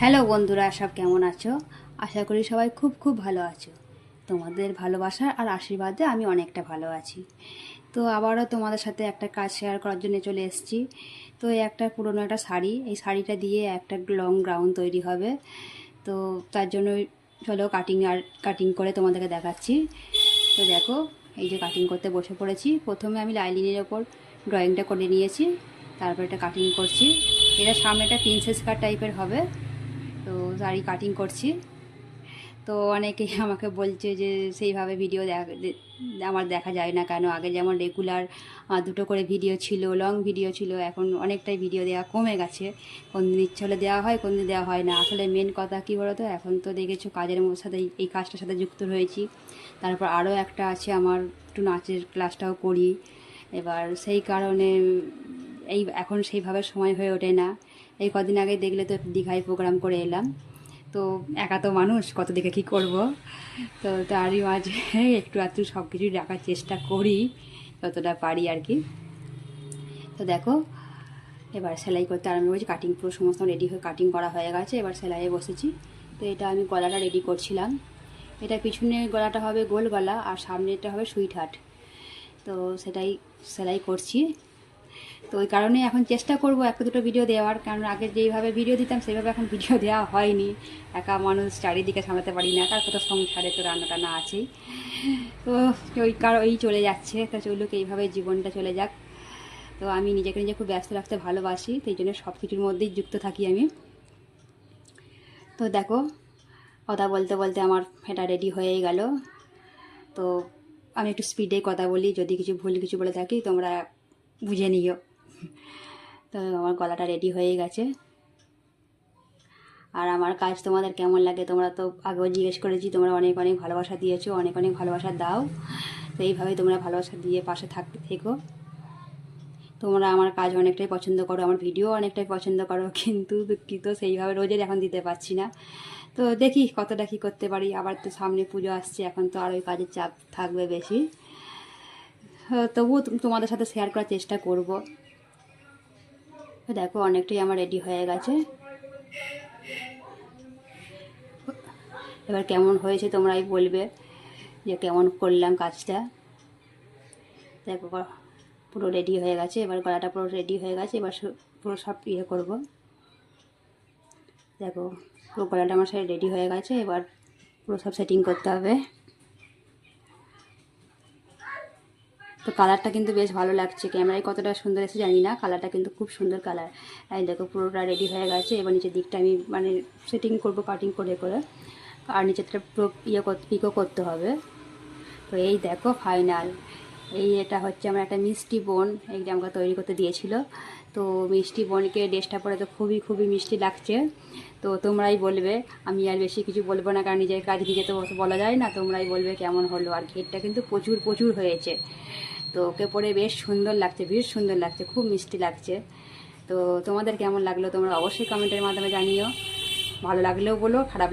Hello বন্ধুরা, সব কেমন আছো? আশা করি সবাই খুব খুব ভালো আছো। তোমাদের ভালোবাসা আর আশীর্বাদে আমি অনেকটা ভালো আছি। তো আবারও তোমাদের সাথে একটা কাজ শেয়ার করার জন্য চলে এসেছি। তো এই একটা পুরনো একটা শাড়ি, এই শাড়িটা দিয়ে একটা লং গাউন তৈরি হবে। তো তার জন্য চলো কাটিং করে তোমাদেরকে দেখাচ্ছি। তো দেখো, এই যে কাটিং করতে বসে পড়েছি। প্রথমে আমি লাইনিংয়ের ওপর ড্রয়িংটা করে নিয়েছি, তারপর এটা কাটিং করছি। এটা সামনে একটা প্রিন্সেস কাট টাইপের হবে। তো শাড়ি কাটিং করছি। তো অনেকেই আমাকে বলছে যে সেইভাবে ভিডিও আমার দেখা যায় না কেন। আগে যেমন রেগুলার দুটো করে ভিডিও ছিল, লং ভিডিও ছিল, এখন অনেকটাই ভিডিও দেওয়া কমে গেছে। কোন দিন ইচ্ছে হলে দেওয়া হয়, কোন দিন দেওয়া হয় না। আসলে মেন কথা কী বলো তো, এখন তো দেখেছো কাজের সাথে এই কাজটার সাথে যুক্ত হয়েছি। তারপর আরও একটা আছে, আমার একটু নাচের ক্লাসটাও করি। এবার সেই কারণে এখন সেইভাবে সময় হয়ে ওঠে না। এই কদিন আগে দেখলে তো দীঘায় প্রোগ্রাম করে এলাম। তো একা তো মানুষ, কত দিকে কী করব। তো তারই মাঝে একটু আধটু সব কিছুই রাখার চেষ্টা করি যতটা পারি আর কি। তো দেখো, এবার সেলাই করতে আরম্ভ করেছি। কাটিং পুরো সমস্ত রেডি হয়ে কাটিং করা হয়ে গেছে, এবার সেলাইয়ে বসেছি। তো এটা আমি গলাটা রেডি করছিলাম। এটা পিছনে গলাটা হবে গোল গলা, আর সামনেটা হবে সুইট হার্ট। তো সেটাই সেলাই করছি। তো ওই কারণে এখন চেষ্টা করব একটা দুটো ভিডিও দেওয়ার, কারণ আগে যেইভাবে ভিডিও দিতাম সেইভাবে এখন ভিডিও দেওয়া হয়নি। একা মানুষ, চারিদিকে সামলাতে পারি না, তার কথা সংসারে তো রান্না টান্না আছেই। তো ওই চলে যাচ্ছে। তো চলুক, এইভাবে জীবনটা চলে যাক। তো আমি নিজেকে নিজে খুব ব্যস্ত রাখতে ভালোবাসি, সেই জন্য সব কিছুর মধ্যেই যুক্ত থাকি আমি। তো দেখো, কথা বলতে বলতে আমার এটা রেডি হয়েই গেল। তো আমি একটু স্পিডে কথা বলি, যদি কিছু বলে থাকি তোমরা বুঝে নিও। তো আমার গলাটা রেডি হয়ে গেছে। আর আমার কাজ তোমাদের কেমন লাগে, তোমরা তো আগেও জিজ্ঞেস করেছি, তোমরা অনেক অনেক ভালোবাসা দিয়েছো, অনেক অনেক ভালোবাসা দাও। তো এইভাবেই তোমরা ভালোবাসা দিয়ে পাশে থেকো। তোমরা আমার কাজ অনেকটাই পছন্দ করো, আমার ভিডিও অনেকটাই পছন্দ করো, কিন্তু দুঃখিত সেইভাবে রোজের এখন দিতে পারছি না। তো দেখি কতটা কী করতে পারি। আবার তো সামনে পুজো আসছে, এখন তো আর ওই কাজের চাপ থাকবে বেশি। তবুও তোমাদের সাথে শেয়ার করার চেষ্টা করব। তো দেখো, অনেকটাই আমার রেডি হয়ে গেছে। এবার কেমন হয়েছে তোমরাই বলবে যে কেমন করলাম কাজটা। দেখো, পুরো রেডি হয়ে গেছে। এবার গলাটা পুরো রেডি হয়ে গেছে। এবার পুরো সব করব। দেখো, পুরো গলাটা আমার সাথে রেডি হয়ে গেছে। এবার পুরো সব সেটিং করতে হবে। তো কালারটা কিন্তু বেশ ভালো লাগছে, ক্যামেরায় কতটা সুন্দর এসে জানি না, কালারটা কিন্তু খুব সুন্দর কালার। এই দেখো, পুরোটা রেডি হয়ে গেছে। এবার নিচের দিকটা আমি সেটিং করব কাটিং করে করে। আর নিচেরটা পুরো পিকো করতে হবে। তো এই দেখো ফাইনাল। এটা হচ্ছে আমার একটা মিষ্টি বোন, এই যে আমাকে তৈরি করতে দিয়েছিল। তো মিষ্টি বোনকে ড্রেসটা পরে তো খুবই খুবই মিষ্টি লাগছে। তো তোমরাই বলবে, আমি আর বেশি কিছু বলবো না, কারণ নিজের কাজ নিজে তো বলা যায় না। তোমরাই বলবে কেমন হলো। আর ঘেরটা কিন্তু প্রচুর প্রচুর হয়েছে। তো ওকে পরে বেশ সুন্দর লাগছে, বেশ সুন্দর লাগছে, খুব মিষ্টি লাগছে। তো তোমাদের কেমন লাগলো তোমরা অবশ্যই কমেন্টের মাধ্যমে জানিও। ভালো লাগলেও বলো, খারাপ